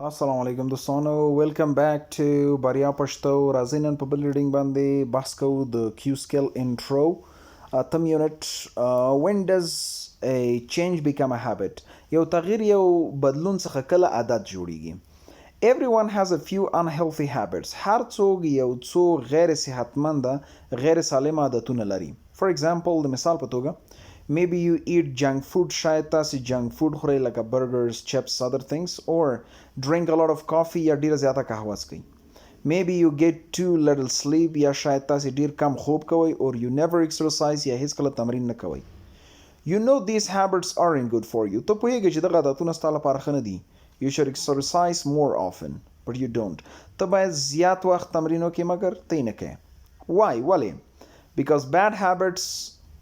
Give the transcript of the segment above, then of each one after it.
السلام علیکم دوستانو ویلکم بیک ټو بریا پښتو راځئ نن په بل ریډینګ باندې بحث کوو د کیو سکل انټرو اتم یونټ when does a change become a habit یو تغییر یو بدلون څخه کله عادت جوړیږي everyone has a few unhealthy habits هر څوک یو څو غیر صحتمنده غیر سالم عادتونه لري for example د مثال په توګه maybe you eat junk food شاید تاسې junk food خورئ لکه burgers chips other things or drink a lot of coffee یا ډیره زیاته قهوه څکئ maybe you get too little sleep یا شاید تاسې ډیر کم خوب کوئ or you never exercise یا هیڅکله تمرین نه کوئ you know these habits aren't good for you ته پوهیږئ چې دغه عادتونه ستا لپاره ښه نه دي you should exercise more often but you don't ته باید زیات وخت تمرین وکړې مګر ته یې نه کوې why ولې because bad habits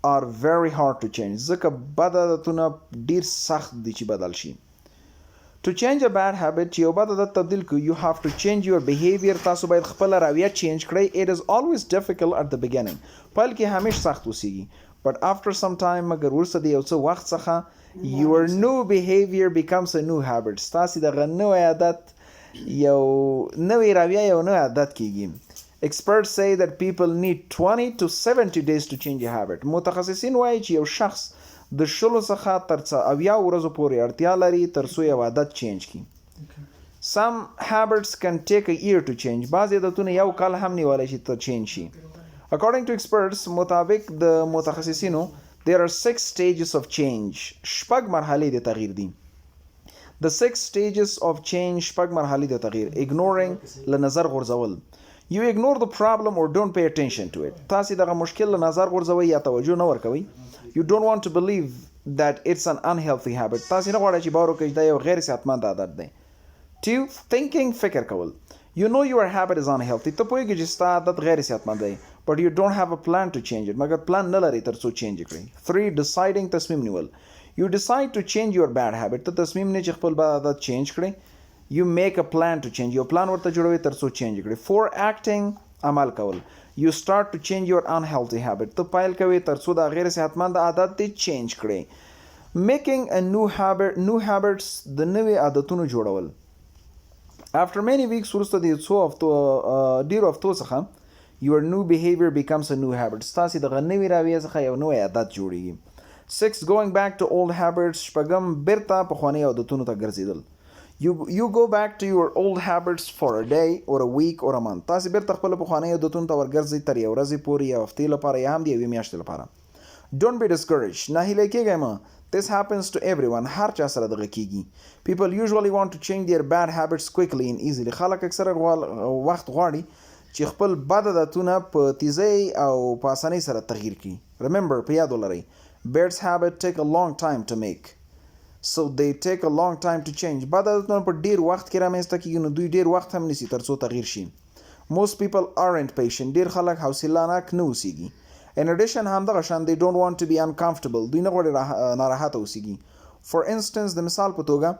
are very hard to change ځکه بد عادتونه ډیر سخت دي چې بدل شي to change a bad habit یو بد عادت تبدیل کړو you have to change your behavior تاسو باید خپل رویه چینج کړئ it is always difficult at the beginning پیل کې همیش سخت وسیږي but after some time مګر وروسته د یو څه وخت څخه your new behavior becomes a new habit ستاسې دغه نوی عادت یو نوی رویه یو نوی عادت کیږي Experts say that people need 20 to 70 days to change a habit. متخصصین وایي چې یو شخص د شلو څخه تر 80 ورځو پورې اړتیا لري تر څو یو عادت چینج کړي. Some habits can take a year to change. بعضې عادتونه یو کال هم نیولی شي ته چینج شي. According to experts مطابق د متخصصینو there are 6 stages of change. شپږ مرحلې د تغییر دي. The 6 stages of change شپږ مرحلې د تغییر. Ignoring له نظر غورځول. You ignore the problem or don't pay attention to it. تاسې دغه مشکل له نظر غورځوئ یا توجه نه ورکوئ. You don't want to believe that it's an unhealthy habit. تاسې نه غواړئ چې باور وکړئ چې دا یو غیر صحتمند عادت دی. 2. Thinking فکر کول. You know your habit is unhealthy. ته پوهیږئ چې ستا عادت غیر صحتمند دی. But you don't have a plan to change it. مګر پلان نه لرئ تر څو چینج کړئ. 3. Deciding تصمیم نیول. You decide to change your bad habit. ته تصمیم نه چې خپل بد عادت چینج کړئ. You make a plan to change. یو پلان ورته جوړوي تر څو چینج کړي. 4. Acting عمل کول. You start to change your unhealthy habit. ته پیل کوي تر څو دا غیر صحتمند عادت دې چینج کړي. Making a new habits د نوې عادتونو جوړول. After many weeks وروسته د څو هفتو ډیرو هفتو څخه your new behavior becomes a new habit. ستاسې دغه نوې رویې څخه یو نوی عادت جوړیږي. 6. Going back to old habits. شپږم بیرته پخواني عادتونو ته ګرځېدل. You go back to your old habits for a day or a week or a month. تاسې بیرته خپل پخواني عادتونو ته ورګرځئ تر یو ورځې پورې یا هفتې لپاره یا هم د یوې میاشتې لپاره. Don't be discouraged. ناهیلی کیږئ مه. This happens to everyone. هر چا سره دغه کیږي. People usually want to change their bad habits quickly and easily. خلک اکثره وخت غواړي چې خپل بد عادتونه په تیزۍ او په اسانۍ سره تغییر کړي. Remember په یاد ولرئ Bad habits take a long time to make. So they take a long time to change. بد عادتونه په ډیر وخت کې رامنځته کیږي نو دوی ډیر وخت هم نیسي تر څو تغییر شي. Most people aren't patient. ډیر خلک حوصله ناک نه اوسیږي. In addition همدغه شان they don't want to be uncomfortable. دوی نه غواړي ناراحته اوسیږي. For instance د مثال په توګه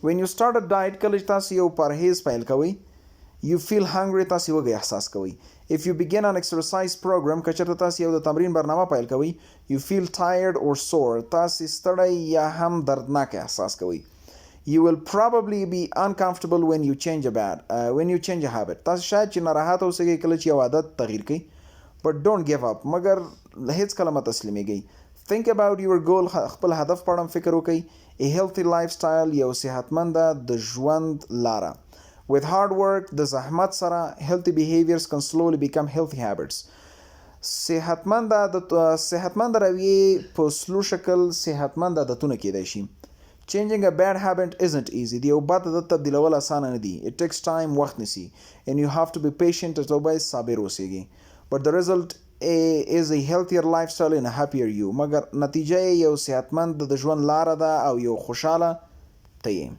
when you start a diet کله چې تاسو یو پرهیز پیل کوئ you feel hungry تاسو وږی احساس کوئ. If you begin an exercise program کچرته تاسو یو د تمرین برنامه پیل کوئ you feel tired or sore تاسو ستړی یا هم دردناک احساس کوئ. You will probably be uncomfortable when you change a habit. تاسو شاید چې ناراحته اوسئ کله چې یو عادت تغییر کړئ but don't give up مګر هیڅ کله مه تسلیمیږئ. Think about your goal خپل هدف په اړه فکر وکړئ. A healthy lifestyle یو صحتمنده د ژوند لاره. With hard work د زحمت سره healthy behaviors can slowly become healthy habits. صحتمند رویې په سلو شکل صحتمند عادتونه کیدای شي. Changing a bad habit isn't easy. د یو بد عادت تبدیلول اسانه نه دي. It takes time وخت نیسي and you have to be patient ته باید صابر اوسیږي. But the result is a healthier lifestyle and a happier you. مګر نتیجه یو صحتمند د ژوند لاره ده او یو خوشاله ته یې.